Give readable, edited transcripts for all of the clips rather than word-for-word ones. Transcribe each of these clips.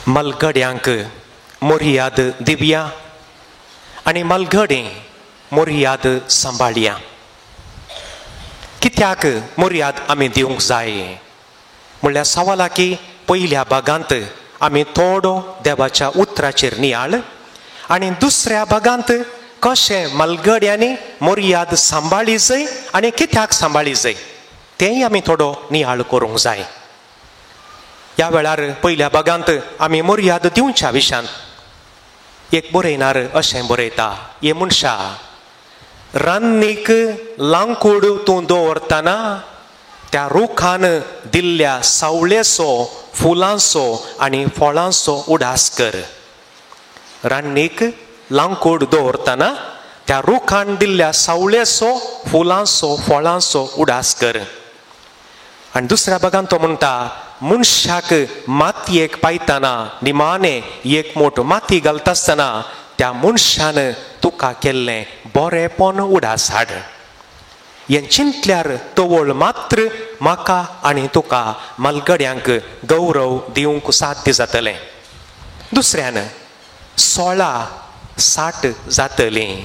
मलगड्यांक मोरयाद दिवया आनी मलगडें मोरयाद सांबाळया. कित्याक मोरयाद आमी दिवंक जाय म्हणल्यार सवाला की पयल्या भागांत आमी थोडो देवाच्या उतराचेर नियाळ आनी दुसऱ्या भागांत कशें मलगड्यांनी मोरयाद सांबाळी जाय आनी कित्याक सांबाळी जाय तेंय आमी थोडो नियाळ करूंक जाय. ह्या वेळार पयल्या भागांत आमी मोरयाद दिवच्या विशयांत एक बरयणार अशें बरयता, हे मनशा रान्नीक लांकूड तूं दवरतना त्या रुखान दिल्ल्या सावळेचो, फुलांचो आनी फळांचो उडास कर. रान्नीक लांकूड दवरतना त्या रुखान दिल्ल्या सावळेचो, फुलांचो, फळांचो उडास कर. आनी दुसऱ्या भागान तो म्हणटा, मनशाक मातयेक पायतना निमाणें एक मूठ माती घालता आसतना त्या मनशान तुका केल्लें बरेंपण उडास हाड. हें चिंतल्यार तवळ मात्र म्हाका आनी तुका मलगड्यांक गौरव दिवंक साध्य जातलें. दुसऱ्यान 16-60 जातलीं,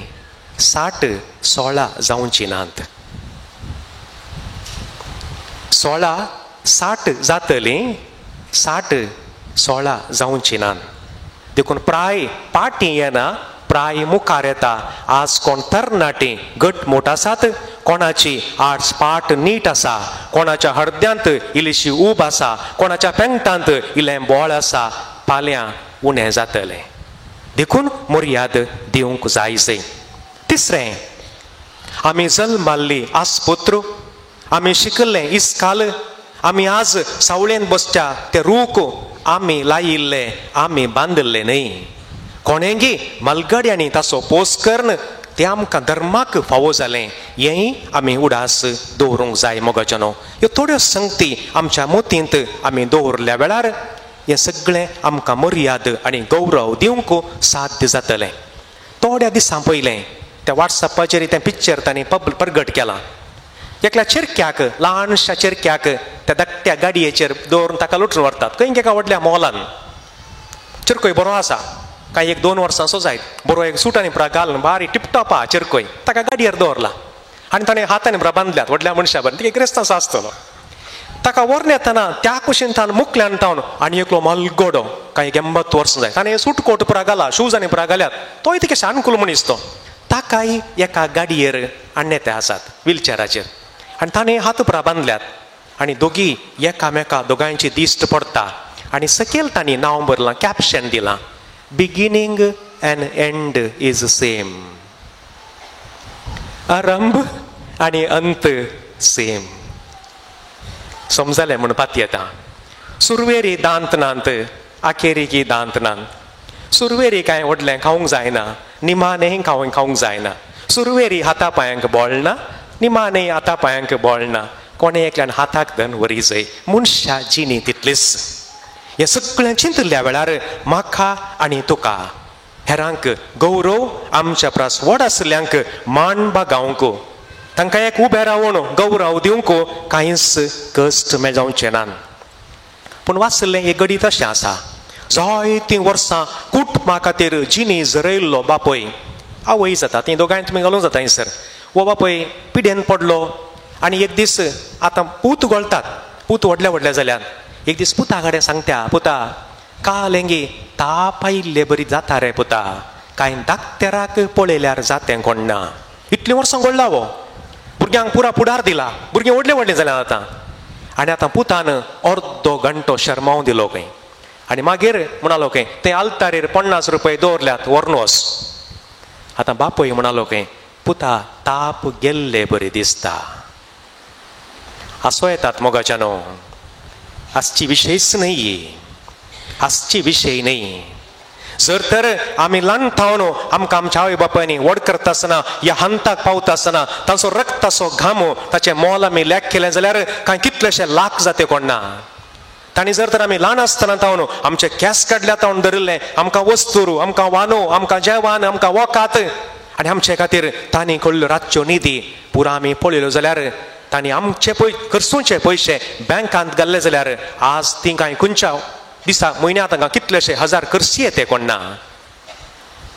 60-16 जावची नात. 16-60 जातलीं, 60-16 जावची नात. देखून प्राय पाटी येना, प्राय मुखार येता. आज कोण तरणाटी घटमूट आसात, कोणाची आर्ट्स पाट नीट आसा, कोणाच्या हळद्यांत इल्लीशी ऊब आसा, कोणाच्या पेंगटांत इल्लें बोळ आसा, फाल्यां उणें जातलें. देखून मोरयाद दिवंक जायचें. तिसरें, आमी जल्माल्ली आसपुत्र, आमी शिकल्लें इस्काल, आमी आज सावळेन बसच्या ते रूख आमी लायिल्ले, आमी बांदिल्ले न्हय. कोणेंगी मलगड्यांनी ताचो पोस करन तें आमकां धर्माक फावो जालें, हेंय आमी उडास दवरूंक जाय मोगाचनो. ह्यो थोड्यो संगती आमच्या मोतींत आमी दवरल्या वेळार हें सगळें आमकां मर्याद आनी गौरव दिवंक साध्य जातलें. थोड्या दिसां पयलें त्या वॉट्सॅपाचेर तें पिक्चर तांणी प्रगट केलां. एकल्या चिरक्याक, ल्हानशा चिरक्याक त्या धाकट्या गाडयेचेर दवरून ताका लुटून व्हरतात. खंय एका व्हडल्या मॉलान चिरकोय बरो आसा, काय 1-2 वर्सांचो जायत, बरो एक सुट आनी पुरा घालून बारी टिपटॉप आहा चिरकोय, ताका गाडयेर दवरला आनी ताणें हातांनी पुरा बांदल्यात व्हडल्या मनशा बरें. तिका क्रिस्तांचो आसतलो. ताका व्हरून येतना त्या कुशीन तान मुखल्यान तावन आनी एकलो मलगडो काय 80 वर्सां जाय, ताणें सूट कोट पुरा घाला, शूज आनी पुरा घाल्यात. तोय तिका शानकुल मनीस तो. ताकाय एका गाडयेर आण्णे ते आसात व्हिलचॅराचेर आनी ताणें हात पुरा बांदल्यात आनी दोगी एकामेका दोगांयची दिश्ट पडटा. आनी सकयल तांणी नांव बरलां, कॅप्शन दिलां, beginning end end is same. आरंभ आनी अंत सेम. समजलें म्हणपाक येता. सुरवेरी दांत नांत, आखेरीकी दांत नांत. सुरवेरी कांय व्हडलें खावंक जायना, निमाणें खावंक जायना. सुरवेरी हाता पांयांक बोळना, निमाणें हाता पांयांक बोळना. कोणें एकल्यान हाताक धन वरी जाय. मनशा जिणी तितलीच. हें सगळें चिंतल्या वेळार म्हाका आनी तुका हेरांक गौरव, आमच्या प्रास व्हड आसल्यांक मान बागावंक, तांकां एक उबें रावून गौरव दिवंक कांयच कश्ट मेळोवचे नात. पूण वाचलें एक गडीत अशें आसा, जायतीं वर्सां कुटुंबा खातीर जिणी झरयल्लो बापय, आवय जाता, तीं दोगांय तुमी घालूंक जाता थंयसर. वो बापय पिडेन पडलो आनी एक दीस आतां पूत गळटात, पूत व्हडले व्हडले जाल्यात. एक दीस पुता कडेन सांगता, पुता काल हेंगी ताप आयिल्ले बरी जाता रे पुता, कांय धाकटेराक पळयल्यार जातें कोण ना. इतलीं वर्सां गळ्ळा वो, भुरग्यांक पुरा फुडार दिला, भुरगीं व्हडलीं व्हडलीं जाल्यात आतां. आनी आतां पुतान अर्दो घंटो शर्माव दिलो खंय आनी मागीर म्हणालो खंय ते आल्तारेर 50 रुपया दवरल्यात, व्हरून वच. आतां बापय म्हणालो खंय, पुता ताप गेल्ले बरें दिसता. आसो येतात मोगाच्यानो. आजची विशयच न्हय, आजची विशय न्हय. जर तर आमी ल्हान थावन आमकां आमच्या आवय बापायनी व्हड करता आसतना, ह्या हंताक पावता आसतना तांचो रक्ताचो घाम, ताचें मोल आमी लेख केलें जाल्यार कांय कितलेशे लाख जाते कोण ना. तांणी जर तर आमी ल्हान आसतना तावन आमचे केंस काडल्या तावन धरिल्ले, आमकां वस्तू, आमकां वानो, आमकां जेवण, आमकां वकात, आनी आमचे खातीर तांणी कडल्यो रातच्यो निधी पुरो आमी पळयल्यो जाल्यार तांणी आमचे खर्चूचे पयशे बँकांत घाल्ले जाल्यार आज ती कांय खंयच्या दिसाक म्हयन्यांत तांकां कितलेशे हजार करशी येते कोण ना.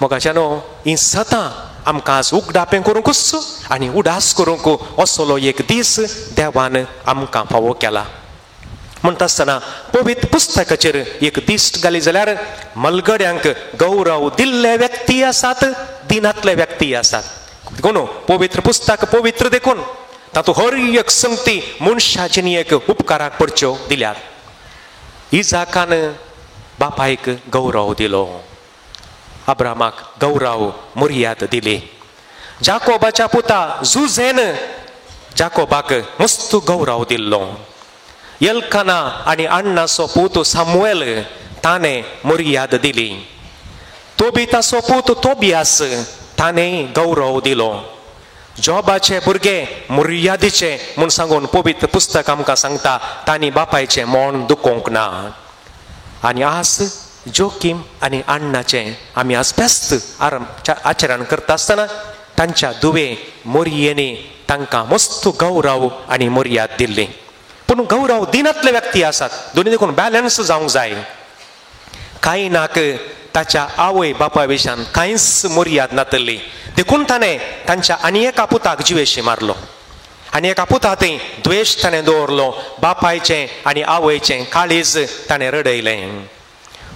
मोगाच्यानो ही सदां आमकां आज उगडापें करूंकूच आनी उडास करूंक असलो एक दीस देवान आमकां फावो केला. म्हणटा आसतना पवित्र पुस्तकाचेर एक दिश्ट घाली जाल्यार मलगड्यांक गौरव दिल्ले व्यक्ती आसात, दिनातले व्यक्ती आसात. देखून पवित्र पुस्तक पवित्र देखून तातूंत हर एक संगती मनशाचे न्ही एक उपकाराक पडच्यो दिल्यात. इजाकान बापायक गौरव दिलो, अब्रामाक गौरव मर्याद दिली. जाकोबाच्या पुता जुझेन जाकोबाक मस्त गौरव दिल्लो. एल्काना आनी अण्णाचो पूत सामुएल ताणें मर्याद दिली. तोबिताचो पूत तोबियास ताणें गौरव दिलो. जॉबाचे भुरगे मर्यादेचे म्हूण सांगून पवित्र पुस्तक आमकां सांगता तांणी बापायचें मोन दुखोवंक ना. आनी आज जोकीम आनी अण्णाचें आमी आज बेस्त आचरण करता आसतना तांच्या धुवे मोरयेनी तांकां मस्त गौरव आनी मर्याद दिल्ली. पूण गौरव दिनातले व्यक्ती आसात, दोनी देखून बॅलन्स जावंक जाय. कायनाक ताच्या आवय बापा विशयान कांयच मर्याद नातली देखून ताणें तांच्या आनी एका पुताक जिवेशी मारलो. आनी एका पुतांतय द्वेश ताणें दवरलो. बापायचें आनी आवयचें काळीज ताणें रडयलें.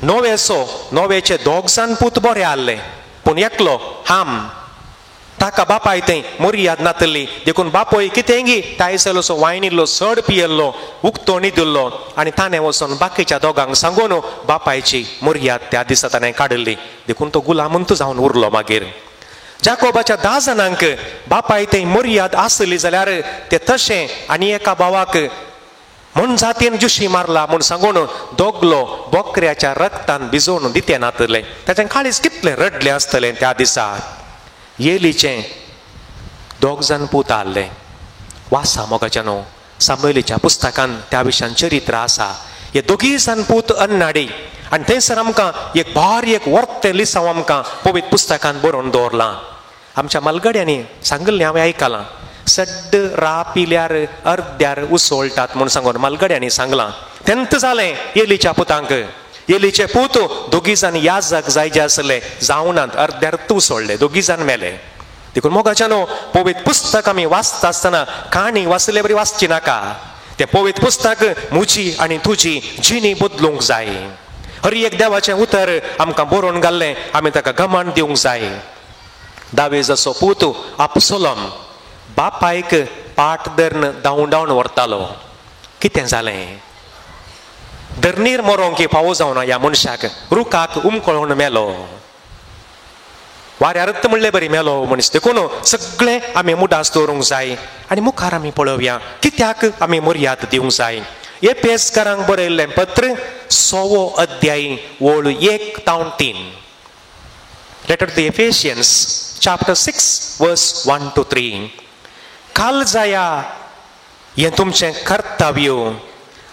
नोवेचे दोग जाण पूत बरे आसले, पूण एकलो हाम ताका बापाय थंय मर्याद नातली देखून बापोय कितेंगी तायसलोसो वायनिल्लो चड पियेल्लो उक्तो न्हिदिल्लो आनी ताणें वचून बाकीच्या दोगांक सांगून बापायची मर्याद त्या दिसा ताणें काडली. देखून तो गुलामंत जावन उरलो. मागीर जाकोबाच्या 10 जाणांक बापाय थंय मर्याद आसली जाल्यार ते तशें आनी एका भावाक म्हण जातीन जुशी मारला म्हूण सांगून दोगलो बोकऱ्याच्या रक्तान भिजोवन दिते नातले. ताचें काळीज कितलें रडलें आसतलें त्या दिसा. येलीचें 2 जाण पूत आसले. वासा मोगाच्यानो सामुएलीच्या पुस्तकान त्या विशयान चरित्र आसा. हे 2 जाण पूत अन्नाडी आनी थंयसर आमकां एक भारी एक वर्तें लिसांव आमकां पवित्र पुस्तकान बरोवन दवरलां. आमच्या मलगड्यांनी सांगलें हांवें आयकलां, सड्ड रापिल्यार अर्द्यार उसळटात म्हूण सांगून मलगड्यांनी सांगलां. तेंत जालें येलीच्या पुतांक. येलीचे पूत 2 जाण याजक जायचे आसले, जावनात, अर्द्यार उसळले, 2 जाण मेले. देखून मोगाच्यानो पवित्र पुस्तक आमी वाचता आसतना काणी वाचले बरी वाचची नाका. तें पवित्र पुस्तक म्हजी आनी तुजी जिणी बदलूंक जाय. हर एक देवाचें उतर आमकां बरोवन घाल्लें, आमी ताका घमंड दिवंक जाय. दावेजाचो पूत अबसोलोम बापायक पाट धरून धांवडावन व्हरतालो. कितें जालें? धरणीर मरोंक फावो जावना ह्या मनशाक. रुखाक उमकळून मेलो. वाऱ्यार रत्त म्हणलें बरी मेलो मनीस. देखून सगळें आमी मुडास दवरूंक जाय आनी मुखार आमी पळोवया कित्याक आमी मर्याद दिवंक जाय. एफेसकारांक बरयल्लें पत्र 6 अध्याय ओळ 1 ते 3. Letter to the Ephesians chapter 6 verse 1 to 3. काळजाया हें तुमचें कर्तव्य.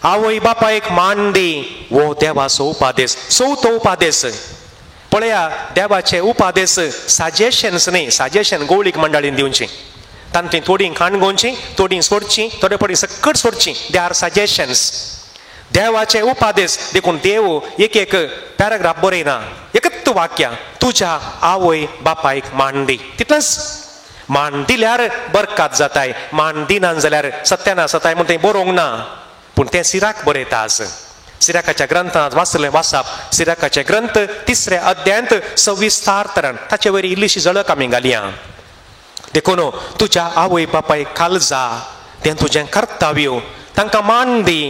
आवय बापायक मान दी वो देवाचो उपादेश. चवथो उपादेश पळया. देवाचे उपादेश सजेशन्स न्ही, सजेशन गवळीक मंडळीन दिवची. तांतीं थोडीं काणगोवची, थोडीं सोडची, थोडे पडी सकट सोडची. They are suggestions. देवाचे उपादेश देखून देव एक पॅराग्राफ बरयना, एकच वाक्य. तुज्या आवय बापायक मान दी. तितलेंच. मान दिल्यार बरकात जाताय, मान दिनात जाल्यार सत्यानाश जाताय म्हूण तें बरोवंक ना. पूण तें सिराक बरयता. आज सिराकाच्या ग्रंथांत वाचप. सिराकाचे ग्रंथ 3 अध्यायांत सविस्तार तरान ताचे वयर इल्लीशी झळक आमी घालया. देखून तुज्या आवय बापायक काळजा, तें तुजें कर्तव्य. तांकां मान दी,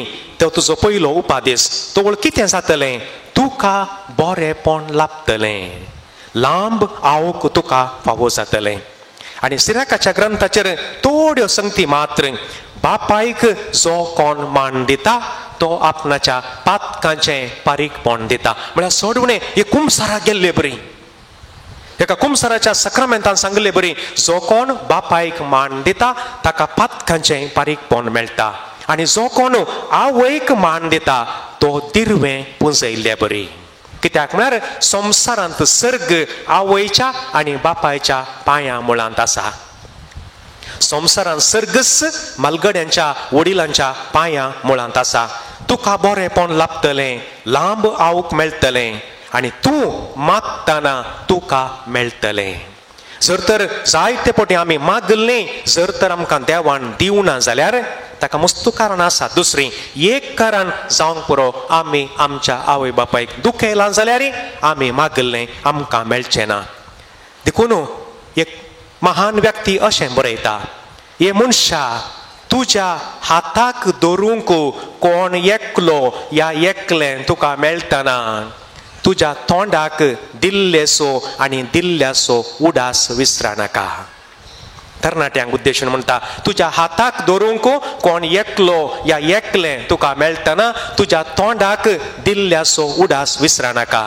तो तुजो पयलो उपादेश. तो कितें जातलें? तुका बरेंपण लाभतलें. लांब आवक तुका फावो जातलें. आनी सिराकाच्या ग्रंथाचेर थोड्यो संगती मात्र. बापायक जो कोण मान दिता तो आपणाच्या पातकांचें पारीकपण दिता. म्हळ्यार सोडवणें हे कुमसाराक गेल्ले बरी. एका कुमसाराच्या सक्रामेंतान सांगले बरी, जो कोण बापायक मान दिता ताका पातकांचें पारीकपण मेळटा. आनी जो कोण आवयक मान दिता तो दिर्वें पुंजयल्ले बरी. कित्याक म्हळ्यार संवसारांत सर्ग आवयच्या आनी बापायच्या पांयां मुळांत आसा. संवसारांत सर्गस मलगड्यांच्या वडिलांच्या पांयां मुळांत आसा. तुका बरेपण लाभतलें, लांब आऊक मेळटलें आनी तूं मागतना तुका मेळटलें. जर तर जायते फावटी आमी मागलें, जर तर आमकां देवान दिवना जाल्यार ताका मस्त कारण आसा. दुसरी एक कारण जावंक पुरो, आमी आमच्या आवय बापायक दुखयलां जाल्यार आमी मागलें आमकां मेळचें ना. देखून एक महान व्यक्ती अशें बरयता, हे मनशा तुज्या हाताक धरूंक कोण एकलो या एकलें तुका मेळटना, तुज्या तोंडाक दिल्लेसो आनी दिल्ल्यासो उडास विसरा नाका. तरणाट्यांक उद्देशून म्हणटा, तुज्या हाताक धरूंक कोण एकलो या एकलें तुका मेळटना, तुज्या तोंडाक दिल्ल्यासो उडास विसरा नाका.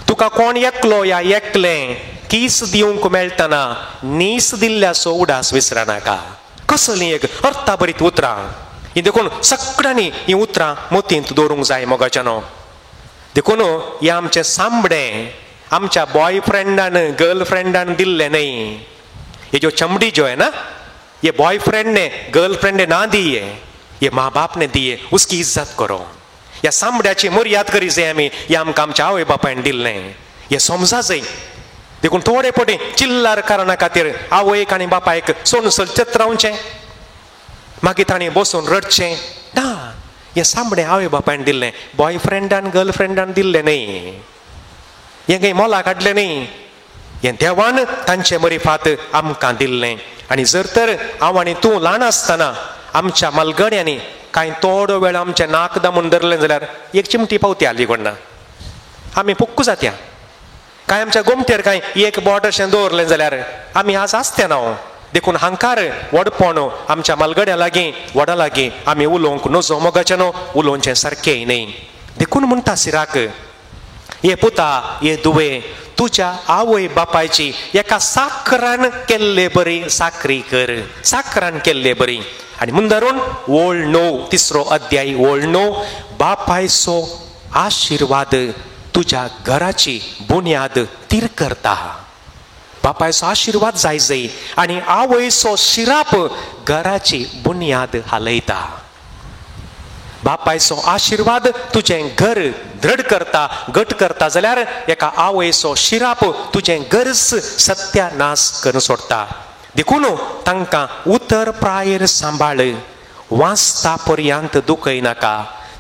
तुका कोण एकलो या एकलें कीस दिवंक मेळटना, नीस दिल्ल्यासो उडास विसरा नाका. कसलीं एक अर्थाभरीत उतरां. ही देखून सगळ्यांनी ही उतरां मोतींत दवरूंक जाय मोगाच्यानो. देखून हे आमचें सांबडें आमच्या बॉयफ्रेंडान गर्लफ्रेंडान दिल्लें न्ही. ये जो चमड़ी जो है ना, ये बॉयफ्रेंड ने गर्लफ्रेंड ने ना दी है, ये माँ बाप ने दी है, उसकी इज्जत करो. या सांबड्याची मर्याद करी जाय आमी, हे आमकां आमच्या आवय बापायन दिल्लें, हे समजा जाय. देखून थोडे पटी चिल्लार कारणा खातीर आवयक आनी बापायक सोडून सलचत रावचें, मागीर तांणी बसून रडचें ना. हे सांबडें आवय बापायन दिल्लें, बॉयफ्रेंडान गर्लफ्रेंडान दिल्लें न्ही, हें काही मोला काडलें न्ही. हें देवान तांचे मरिफात आमकां दिल्लें. आनी जर तर हांव आनी तूं ल्हान आसतना आमच्या मालगड्यांनी कांय थोडो वेळ आमचें नाक दामून धरलें जाल्यार एक चिमटी पावती हाली कोणना, आमी पुक्कू जात्या. कांय आमच्या गोमटेर कांय एक बोट अशें दवरलें जाल्यार आमी आज आसते ना. देखून हांकार व्हडपण आमच्या मालगड्या लागीं व्हडा लागीं आमी उलोवंक नजो मोगाचें न्हू, उलोवचें सारकें न्ही. देखून म्हणटा सिराक, हे पुता हे दुवे, तुज्या आवय बापायची एका साखरान केल्ले बरी साखरी कर, साखरान केल्ले बरी. आनी मुंदरून ओळ 9 तिसरो अध्याय ओळ 9, बापायचो आशिर्वाद तुज्या घराची बुन्याद तीर करता. बापायचो आशिर्वाद जाय जाय आनी आवयचो शिराप घराची बुन्याद हालयता. बापायचो आशिर्वाद तुजें घर दृढ करता, घट करता जाल्यार एका आवयचो शिराप तुजें घरच सत्यानाश करून सोडटा. देखून तांकां उतर प्रायर सांबाळ, वाचता पर्यंत दुखय नाका.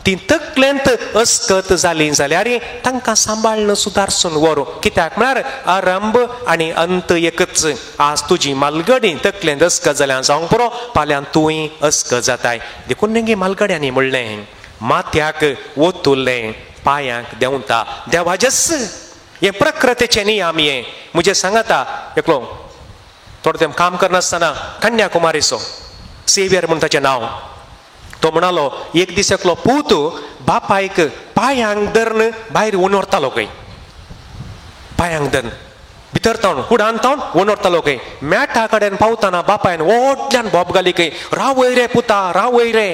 ती तकलेंत अस्कत जाली जाल्यार तांकां सांबाळन सुदारसून व्हर. कित्याक म्हळ्यार आरंभ आनी अंत एकच. आज तुजी मालगडी तकलेंत अस्कत जाल्यार जावंक पुरो, फाल्यां तुंय अस्कत जाताय. देखून तेंगे मालगड्यांनी म्हणलें, माथ्याक ओतुल्लें पांयांक देंवता. देवाजस हे प्रकृतीचे नियम. हे मुझे सांगाता एकलो थोडे तें काम करनासतना कन्याकुमारीचो सेवियर म्हण ताचें नांव. तो म्हणालो, एक दीस एकलो पूत बापायक पांयांक धरून भायर उनोरतालो खंय, पांयांक धरून भितर तावन कुडान तावन उनोरतालो खंय. मॅटा कडेन पावतना बापायन व्हडल्यान बोब घाली खंय, रावय रे पुता रावय रे.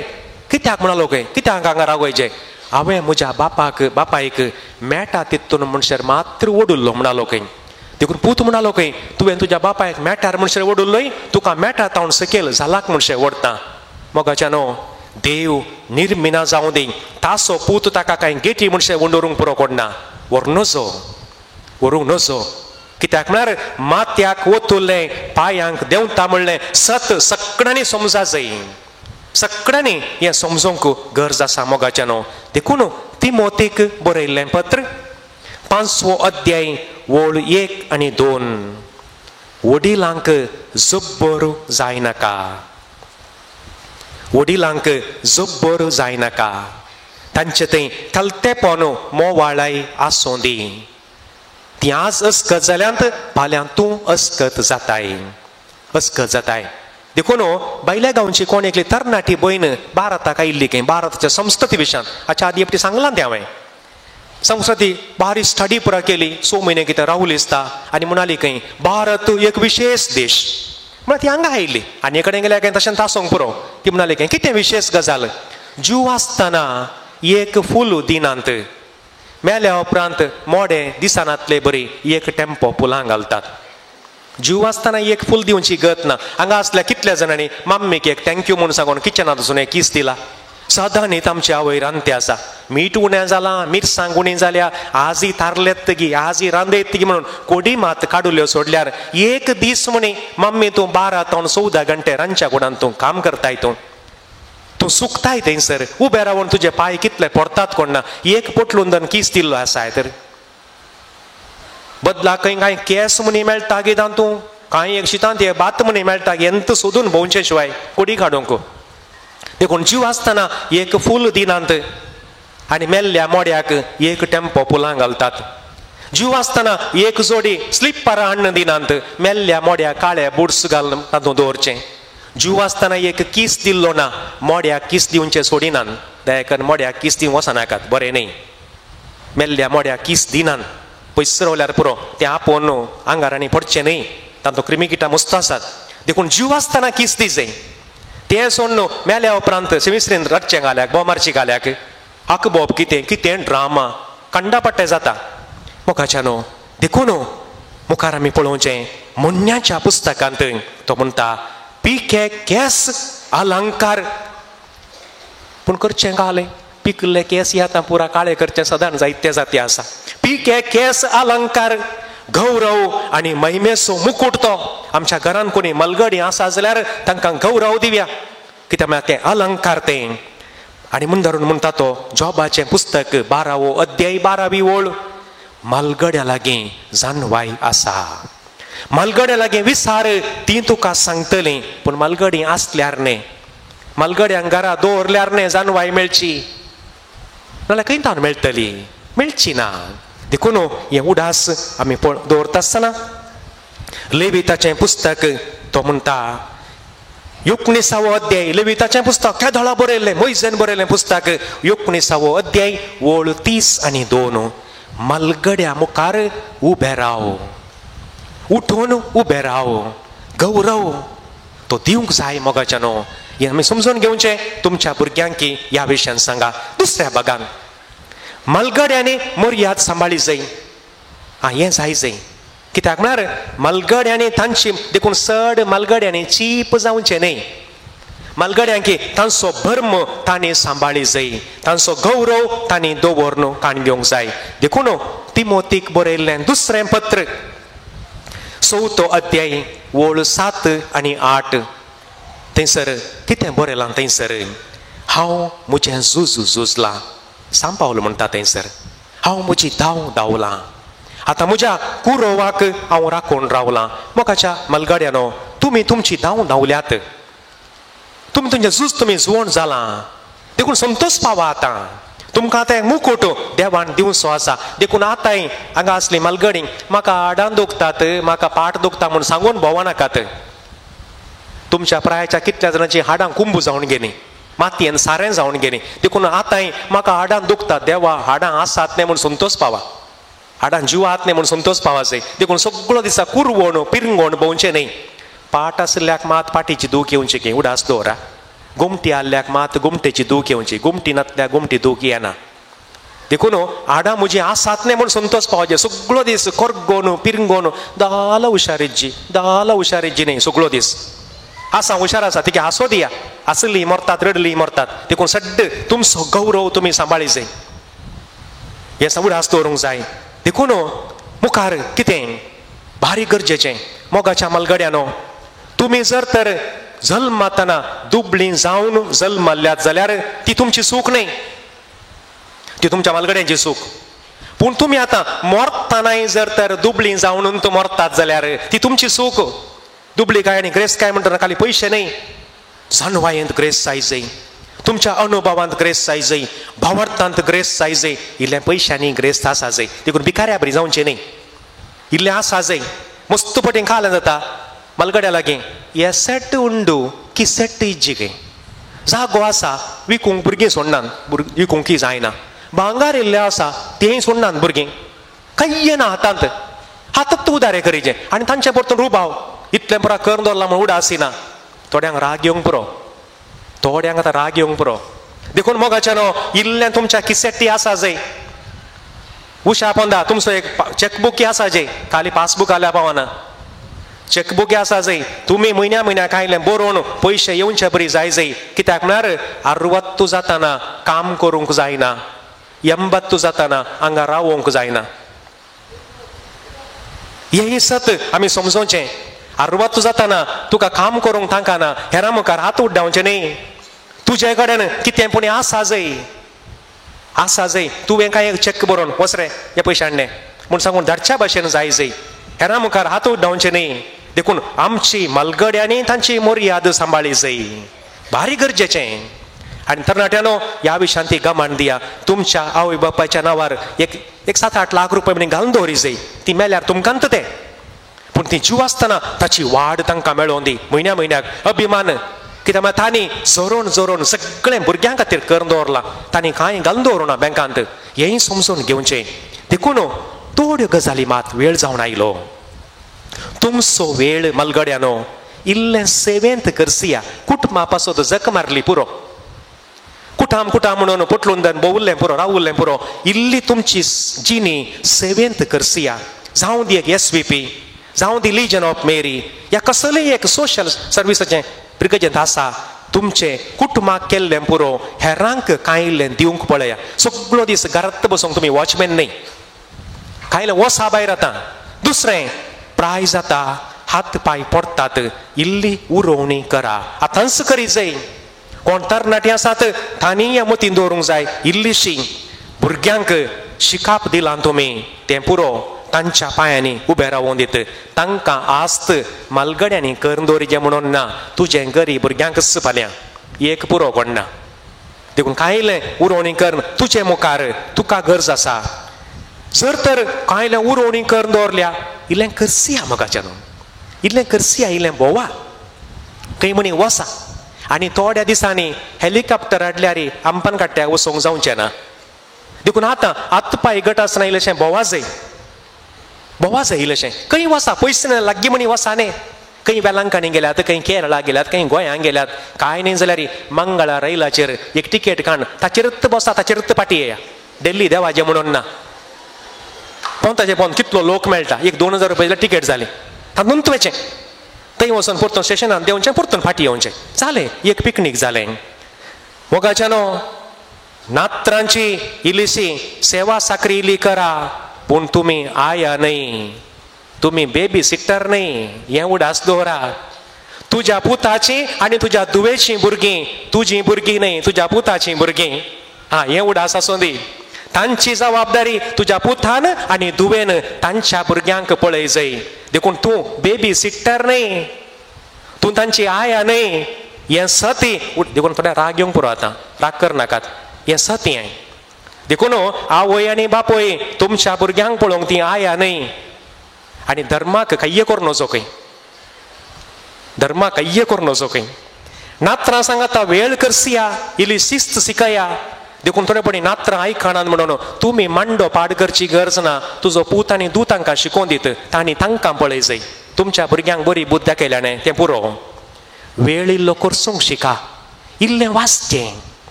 कित्याक म्हणालो खंय, कित्याक हांगा रावयचें, हांवें म्हज्या बापायक मॅटा तितून मनशार मात्र ओडुल्लो म्हणालो खंय. देखून पूत म्हणालो खंय, तुवें तुज्या बापायक मॅटार मनशार ओडुल्लोय, तुका मॅटा तावन सकयल झालाक मनशार ओडटा. मोगाच्यानो देव निर्मिना जावं दी, तासो पूत ताका कांय गेटी मनशार वंडोरूंक पुरो कोडना. व्हरूंक नजो. कित्याक म्हळ्यार माथ्याक ओतुल्लें पांयांक देंवता म्हणलें सत सगळ्यांनी समजा जाय. सगळ्यांनी हें समजूंक गरज आसा मोगाच्यानो. देखून तिमोथेक बरयल्लें पत्र 5वो अध्याय ओळ 1 आनी 2. वडिलांक जब्बर जाय नाका, वडिलांक जब्बर जाय नाका. तांचे थंय थलतेपण मोवाळाय आसूं दी. ती आज अस्कत जाल्यांत फाल्यां तूं अस्कत जाताय, अस्कत जाताय. देखून बैल्या गांवची कोण एकली तरणाटी भयण भारताक आयिल्ली खंय, भारताच्या संस्कृती विशयान हाच्या आदी एकटी सांगलां तें हांवें. संस्कृती बारी स्टडी पुरा केली, 6 म्हयने कितें रावली आसता आनी म्हणाली खंय भारत एक विशेष देश. म्हळ्यार ती हांगा आयिल्ली आनी कडेन गेल्यार कांय तशें तासोंक पुरो. ती म्हणाली खंय कितें विशेष गजाल, जीव आसतना एक फूल दिनांत, मेल्या उपरांत मोडे दिसानांतले बरी एक टेम्पो फुलां घालतात. जीव आसतना एक फूल दिवची गत ना. हांगा असल्या कितल्या जाणांनी मम्मीक एक थँक्यू म्हूण सांगून किचनांत वचून एक किस दिला. सदां न्हीत आमच्या आवय रांदते आसा. मीठ उणें जालां, मिरसांग उणी जाल्या, आजी तारलेत गी, आजी रांदयत गी म्हणून कोडी मात काडुल्यो सोडल्यार एक दीस म्हणे मम्मी तूं 12 ते 14 घंटे रांदच्या कुडांत तूं काम करताय, तूं सुकताय थंयसर. उबे रावन तुजे पांय कितले पडटात कोण ना. एक पोटलून किस दिल्लो आसाय तर बदला खंय कांय केस म्हणी मेळटा गे तातूं, कांय एक शितांत हे बात म्हणी मेळटा गे, एंत सोदून भोंवचे शिवाय कोडी काडूंक. देखून जीव आसतना एक फूल दिनांत आनी मेल्ल्या मोड्याक एक टेम्पो फुलां घालतात. जीव आसतना एक जोडी स्लिपरां हाडून दिनांत मेल्ल्या मोड्याक काळे बुट्स घालून तातूंत दवरचें. जीव आसतना एक किस दिल्लो ना, मोड्याक किस दिवचें सोडिनात. दया करून मोड्याक किस दिवंक वचनाकात, बरें न्ही. मेल्ल्या मोड्याक किस दिनात, पयस रावल्यार पुरो तें आपोवन आंगार आनी पडचें न्ही, तातूंत क्रिमिकिटां मस्त आसात. देखून जीव आसतना किस दी जाय. तें सोड न्हू मेल्या उपरांत विसरीन रडचें घाल्याक, बोमारची घाल्याक आकबोब कितें ड्रामा कंडा पट्टे जाता. मोगाच्या न्हू देखून मुखार आमी पळोवचें मुन्याच्या पुस्तकांत तो म्हणटा पिके केस अलंकार. पूण करचें घालें पिकले केस आतां पुरा काळे करचें सदां जायते जाती आसा. पिके केस अलंकार, गौरव आनी महिमेचो मुकुट तो. आमच्या घरान कोणी मलगडी आसा जाल्यार तांकां गौरव दिवया, कित्याक म्हळ्यार तें अलंकार तें. आनी म्हूण धरून म्हणटा तो जॉबाचें पुस्तक 12वो अध्याय 12वी ओळ. मलगड्या लागीं जानवाय आसा, मलगड्या लागीं विसार ती तुका सांगतली. पूण मलगडी आसल्यार न्ही, मलगड्यांक घरा दवरल्यार न्ही जानवाय मेळची, नाल्यार खंय तावन मेळटली, मेळची ना. देखून हें उडास आमी दवरता आसतना लेविताचें पुस्तक तो म्हणटा 19वो अध्याय. लेविताचें पुस्तक केदोळा बरयल्लें, मोइजेन बरयल्लें पुस्तक 19वो अध्याय ओळ 30 आनी 2. मलगड्या मुखार उबे राव, उठून उबे राव, गौरव तो दिवंक जाय. मोगाच्या न्हू हें आमी समजून घेवचें. तुमच्या भुरग्यांक ह्या विशयान सांगा. दुसऱ्या भागान मलगड्यांनी मर्याद सांबाळी जाय. हें जाय जाय, कित्याक म्हळ्यार मलगड्यांनी तांची देखून चड मलगड्यांनी चीप जावचें न्ही. मलगड्यांक तांचो भर्म तांणी सांबाळी जाय, तांचो गौरव तांणी दवरून काण घेवंक जाय. देखून तिमोथीक बरयल्लें दुसरें पत्र 4थो अध्याय ओळ 7 आनी 8. थंयसर कितें बरयलां थंयसर, हांव म्हजें झुजलां. सांपावल म्हणटा थंयसर, हांव म्हजी धांव धांवलां. आतां म्हज्या कुरोवाक हांव राखून रावलां. मोगाच्या मलगड्यानो तुमी तुमची धांव धांवल्यात, तुमी तुमचें झूज तुमी जुवण जालां. देखून संतोश पावा. आतां तुमकां आतां मुकुट देवान दिवचो आसा. देखून आतांय हांगा असली मलगडी म्हाका आडान दुखतात, म्हाका पाट दुखता म्हूण सांगून भोंवनाकात. तुमच्या प्रायाच्या कितल्या जाणांची हाडां कुंभ जावन गेलीं, मातयेन सारें जावन गेलीं. देखून आतांय म्हाका हाडां दुखतात, देवा हाडां आसात न्ही म्हूण संतोश पावा, हाडां जिवात न्ही म्हूण संतोश पावा जाय. देखून सगळो दिसा कुरवण पिरंगोण भोंवचें न्ही. पाट आसल्याक मात पाटीची दूख येवची की उडास दवरा. गुमटी आसल्याक मात गुमटेची दूख येवची, गुमटी नासल्याक गुमटी दूख येना. देखून हाडां म्हजी आसात न्ही म्हूण संतोश पावचे. सगळो दीस करगोन पिरंगोन दाला हुशारेजी न्ही सगळो दीस. आसा हुशार आसा तिका हांसो दिया, आसली मरतात रडली मरतात. देखून सड्ड तुमचो गौरव तुमी सांबाळी जाय, हें उडास दवरूंक जाय. देखून मुखार कितें भारी गरजेचें. मोगाच्या मलगड्यानो तुमी जर तर जल्मातना दुबळीं जावन जल्मल्ल्यात जाल्यार ती तुमची चूक न्ही, ती तुमच्या मलगड्यांची चूक. पूण तुमी आतां मरतानाय जर तर दुबळीं जावन मरतात जाल्यार ती तुमची चूक. दुबळी काय आनी ग्रेस काय म्हणटना खाली पयशे न्ही, जानवायेंत ग्रेस जाय जाय, तुमच्या अनुभवांत ग्रेस जाय जाय, भावार्थांत ग्रेस जाय जाय. इल्ल्या पयशांनी ग्रेस आसा जाय. देखून भिकाऱ्या बरी जावचें न्ही, इल्लें आसा जाय. मस्त पटीन खालें जाता मलगड्या लागीं. हे सेट उंडू की सेट इज्जिगे जागो आसा विकूंक भुरगीं सोडनात, विकूंक जायना. भांगार इल्लें आसा तेंय सोडनात भुरगीं, कांय ना हातांत, हातांत उदारे करीचें. आनी तांचे परतून रुबाव इतलें पुरा करून दवरलां म्हूण उडासिना. थोड्यांक राग येवंक पुरो, थोड्यांक आतां राग येवंक पुरो. देखून मोगाच्या न्हू इल्लें तुमच्या किसेटी आसा जाय. उशा पोंदा तुमचो एक चॅकबूक आसा जे खाली पासबूक आल्या पावना. चेकबुके आसा जंय तुमी म्हयन्याक आयलें बरोवन पयशे येवचे बरी जाय जंय. कित्याक म्हळ्यार 60 जाताना काम करूंक जायना, 80 जाताना हांगा रावोंक जायना. हें सत आमी समजोवचें. 60 जाताना तुका काम करूंक तांकाना, हेरां मुखार हात उड्डावचे न्ही. तुजे कडेन कितें पूण आसा जंय, आसा जंय तुवें काय एक चेक बरोवन वच रे हे पयशे हाडले म्हूण सांगून धाडच्या भाशेन जाय जंय. हेरां मुखार हात उड्डावचे न्ही. देखून आमची मलगड्यांनी तांची मर्याद सांबाळी जाय, भारी गरजेचें. आनी तरणाट्यानो, ह्या विशयान ती गमाण दिया. तुमच्या आवय बापायच्या नांवार एक 7-8 लाख रुपया म्हण घालून दवरी जाय. ती मेल्यार तुमकांत तें, पूण ती जीव आसतना ताची वाड तांकां मेळोवन दी. म्हयन्याक अभिमान. कित्याक म्हळ्यार तांणी जोरोन सगळें भुरग्यां खातीर करून दवरलां. तांणी कांय घालून दवरुना बँकांत. हेंय समजून घेवचें. देखून थोड्यो गजाली मात वेळ जावन आयलो. तुमचो वेळ मलगड्यानो इल्लें सेवेंत करसिया. कुटुंबा पासत जक मारली पुरो, कुटाम म्हणून पोटलून बोवुल्लें पुरो, रावुल्लें पुरो. इल्ली तुमची जिणी सेवेंत करसिया. जावं दी एक SVP, जावं दी लिजन ऑफ मेरी, या कसलेंय एक सोशल सर्विसाचें प्रिगजंत आसा. तुमचे कुटुंबाक केल्लें पुरो हेरांक कांयल्लें दिवंक पळया. सगळो दीस घरांत बसूंक तुमी वॉचमॅन न्ही. कांयलें वसा भायर आतां. दुसरें प्राय जाता, हात पाय पडटात, इल्ली उरोवणी करा. आतांच करी जाय. कोण तरणाटीं आसात तांणी ह्या मतीन दवरूंक जाय. इल्लीशी भुरग्यांक शिकाप दिलां तुमी, तें पुरो तांच्या पांयांनी उबें रावून दित. तांकां आस्त मलगड्यांनी करून दवरिचें म्हणून ना. तुजें गरी भुरग्यांकच फाल्यां एक पुरो कोण ना. देखून कांयलें उरोवणी कर. तुजे मुखार तुका गरज आसा. जर तर कांयलें उरोवणी करून दवरल्या, इल्लें करसिया मोगाच्यान, इल्लें करसिया, इल्लें भोंवा. खंय म्हणी वसा. आनी थोड्या दिसांनी हेलिकॉप्टर हाडल्यार आमपान काडट्याक वचोंक जावचें ना. देखून आतां हात पांय गट आसना इल्लेशें भोंवा जाय इल्लेशें. खंय वसा, पयस लागीं म्हणी वसा न्ही. खंय वेलांकणी गेल्यात, खंय केरळा गेल्यात, खंय गोंयांत गेल्यात. कांय न्ही जाल्यार मंगळा रैलाचेर एक तिकेट काण, ताचेरच बसा, ताचेरच पाटी येया. दिल्ली देवाचें म्हणून ना. पोंताचें पोंत कितलो लोक मेळटा. 1-2 रुपया तिकेट जाली. तातूंत वचें, थंय वचून परतून स्टेशनार देंवचें, परतून फाटी येवचें. जालें, एक पिकनीक जालें. मोगाच्यानो, नात्रांची इल्लीशी सेवा साकरी इल्ली करा. पूण तुमी आया न्ही, तुमी बेबी सिटर न्ही. हें उडास दवरा. तुज्या पुताची आनी तुज्या दुवेची भुरगीं तुजीं भुरगीं न्ही, तुज्या पुताचीं भुरगीं. हें उडास आसूं दी. तांची जबाबदारी तुज्या पुतान आनी दुवेन तांच्या भुरग्यांक पळय जाय. देखून तूं बेबी सिटर न्ही, तूं तांची आया न्ही. हें सती. देखून थोड्या राग येवंक पुरो आतां, राग करनाकात. हें सत हें. देखून आवय आनी बापोय तुमच्या भुरग्यांक पळोवंक ती आया न्ही. आनी धर्माक कय्य करूं नजो खंय, धर्माक कय्य करूं नजो खंय. नात्रां सांगाता वेळ करसिया, इल्ली शिस्त शिकया. देखून थोडेपणी नात्रां आयकणात म्हणून तुमी मांडो पाड करची गरज ना. तुजो पूत आनी दूत तांकां शिकोवन दीत, तांणी तांकां पळय जाय. तुमच्या भुरग्यांक बरी बुद्ध दाखयल्याने तें पुरो. वेळ इल्लो करसूंक शिका. इल्लें वाचचें,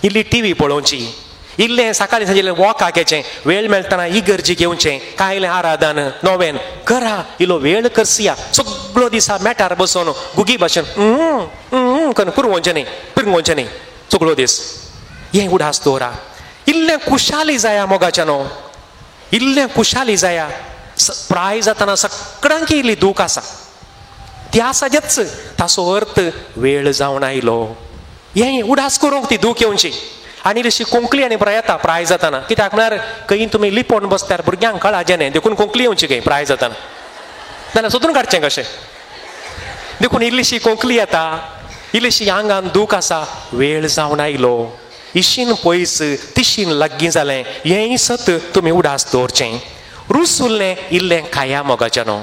इल्ली TV पळोवची, इल्लें सकाळीं सांजेलें वॉकाक येचें. वेळ मेळटना इगर्जीक येवचें, कांयलें आराधन नोवेन करा. इल्लो वेळ करसिया. सगळो दिसा मॅटार बसून गुगी भाशेन करून पुरवचें न्ही, पिरवचें न्ही सगळो दीस. हें उडास दवरा. इल्लें कुशाली जाया मोगाच्यानो, इल्लें कुशाली जाया. प्राय जाताना सगळ्यांक इल्ली दूख आसा, ती आसा जेच. ताचो अर्थ वेळ जावन आयलो. हें उडास करूंक ती दूख येवची. आनी इल्लीशी कोंकली आनी प्राय येता प्राय जाताना. कित्याक म्हळ्यार खंय तुमी लिपोवन बसल्यार भुरग्यांक कळाचें न्ही. देखून कोंकली येवची खंय प्राय जाताना, नाल्यार सोदून काडचें कशें. देखून इल्लीशी कोंकली येता, इल्लीशी आंगान दूख आसा. वेळ जावन आयलो. इशीन पयस तिशीन लागीं जालें. हेंय सत तुमी उडास दवरचें. रूस उरलें इल्लें खाया मोगाच्यानो,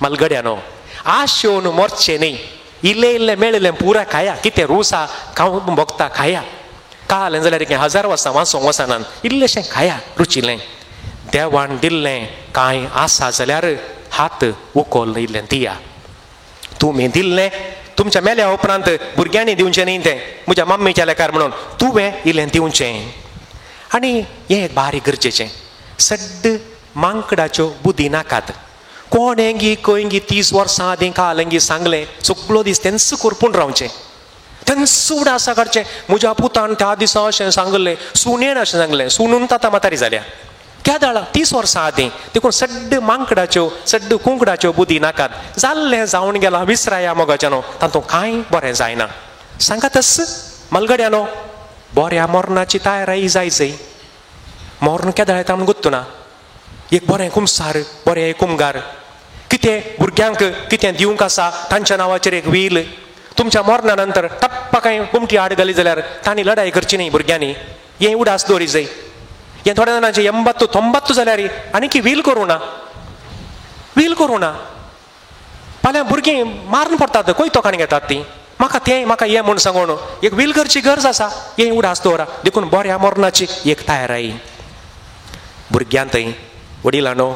मलगड्यानो. आश येवन मरचें न्ही. इल्लें मेळिल्लें पुरा खाया. कितें रुसा खावून भोगता खाया. कालें जाल्यार 1000 वर्सां वाचोंक वचनात. इल्लेशें खाया रुचिलें. देवान दिल्लें कांय आसा जाल्यार हात उखोल इल्लें दिया. तुमी दिल्लें तुमच्या मेल्या उपरांत भुरग्यांनी दिवचें न्ही तें, म्हज्या मम्मीच्या लेकार म्हणून तुवें इल्लें दिवचें. आनी हें बारीक गरजेचें. सड्ड मांकडाच्यो बुदी नाकात. कोणेंगी कोयंगी 30 वर्सां आदीं कालंगी सांगलें सगळो दीस तेंच करपून रावचें, तेंच उडासा काडचें. म्हज्या पुतान त्या दिसा अशें सांगलें, सुणेन अशें सांगलें, सुनून ताता म्हातारी जाल्या. केदाळा 30 वर्सां आदीं देखून सड्ड मांकडाच्यो सड्ड कुंकडाच्यो बुदी नाकात. जाल्लें जावन गेलां, विसराया मोगाच्यानो, तातूंत कांय बरें जायना. सांगातच मलगड्यानो, बऱ्या मरणाची तयारी जायचय. मरण केदाळ येता म्हूण गुत्तू ना. एक बरें कुमसार, बरें एक कुमगार, कितें भुरग्यांक कितें दिवंक आसा तांच्या नांवाचेर एक व्हील. तुमच्या मरणा नंतर टप्पा कांय कुमटी आड घाली जाल्यार तांणी लढाई करची न्ही भुरग्यांनी, हें उडास दवरी जाय. हे थोड्या जाणांचे 80-90 जाल्यार आनी व्हील करूं ना, व्हील करूं ना. फाल्यां भुरगीं मारून पडटात, खंय तोखाण घेतात तीं. म्हाका तें म्हाका हें म्हूण सांगून एक व्हील करची गरज आसा, हें उडास दवरा. देखून बऱ्या मरणाची एक तयारी. भुरग्यां थंय वडिलांनो,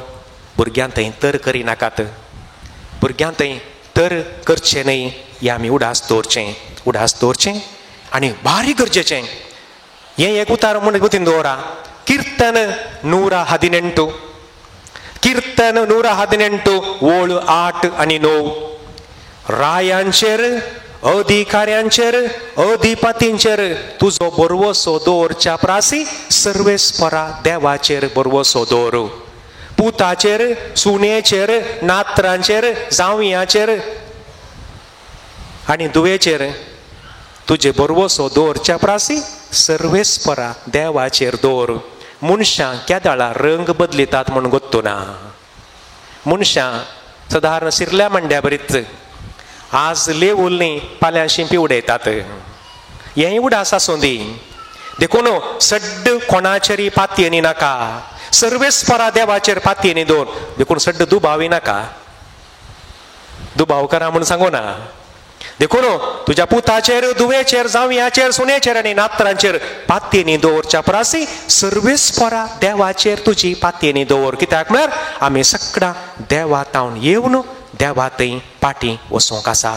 भुरग्यां थंय तर करिनाकात, भुरग्यां थंय तर करचें न्हय. हें आमी उडास दवरचें आनी भारी गरजेचें. हें एक उतार म्हूण गुतीन दवरा. कीर्तन 118, कीर्तन 118 ओळ 8 आनी 9. रायांचेर, अधिकाऱ्यांचेर, अधिपतींचेर तुजो बरवसो दवरच्या प्रासी सर्वेस्परा देवाचेर बरवसो दवर. पुताचेर, सुनेचेर, नात्रांचेर, जावयांचेर आनी दुवेचेर तुजे बरवसो दवरच्या प्रासी सर्वेस्परा देवाचेर दवर. मनशां केदाळा रंग बदलितात म्हूण गोत्तू ना. मनशां सादारण शिरल्या मंड्या बरीच आज लेवूल न्ही, फाल्यां शिंपी उडयतात. हेंय उडास आसूं दी. देखून सड्ड कोणाचेरी पातयेनी नाका, सर्वेस्परा देवाचेर पातयेनी दवर. देखून सड्ड दुबावी नाका, दुबाव करा म्हूण सांगू ना. देखून तुज्या पुताचेर, दुवेचेर, जावयांचेर, सुनेचेर आनी नात्रांचेर पातयेनी दवरच्या प्रासी सर्वेस्परा देवाचेर तुजी पातयेनी दवर. कित्याक म्हळ्यार आमी सगळां देवा तावन येवन देवा थंय पाटी वचूंक आसा.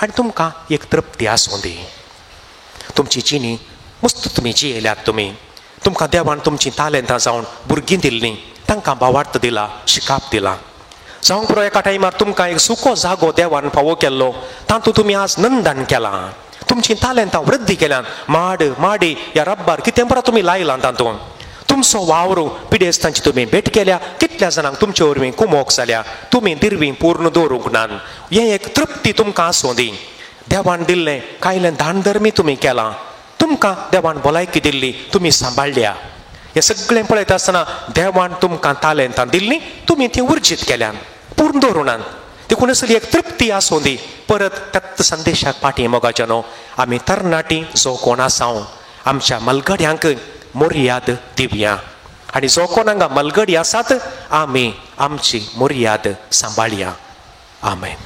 आनी तुमकां एक तृप्ती आसूं दी. तुमची जिणी मस्त तुमी जियेल्यात. तुमकां देवान तुमची तालेंतां जावन भुरगीं दिल्लीं, तांकां भावार्थ दिला, शिकाप दिला. जावंक पुरो एका टायमार तुमकां एक सुको जागो देवान फावो केल्लो, तातूंत तुमी आज नंदन केलां, तुमची तालेंतां वृद्धी केल्यान. माडी ह्या रब्बार कितें बरो तुमी लायलां तातूंत. तुमचो वावर पिडेस्तांची तुमी भेट केल्या. कितल्या जाणांक तुमचे वरवीं कुमोक जाल्या, तुमी दिरवीं पूर्ण दवरूंक नात. हें एक तृप्ती तुमकां आसूं दी. देवान दिल्लें कायलें दान धर्मी तुमी केलां. तुमकां देवान भलायकी दिल्ली, तुमी सांबाळल्या. हें सगळें पळयता आसतना देवान तुमकां तालेंतां दिल्लीं, तुमी तीं उर्जीत केल्यान, पूर्ण दवरुनात. देखून असली एक तृप्ती आसूं दी. परत त्याच संदेशाक पाटी मोगाच्यानो, आमी तरणाटी जो कोण आसांव, आमच्या मलगड्यांक मर्याद दिवया. आनी जो कोण हांगा मलगडी आसात, आमी आमची मर्याद सांबाळया. आमेन.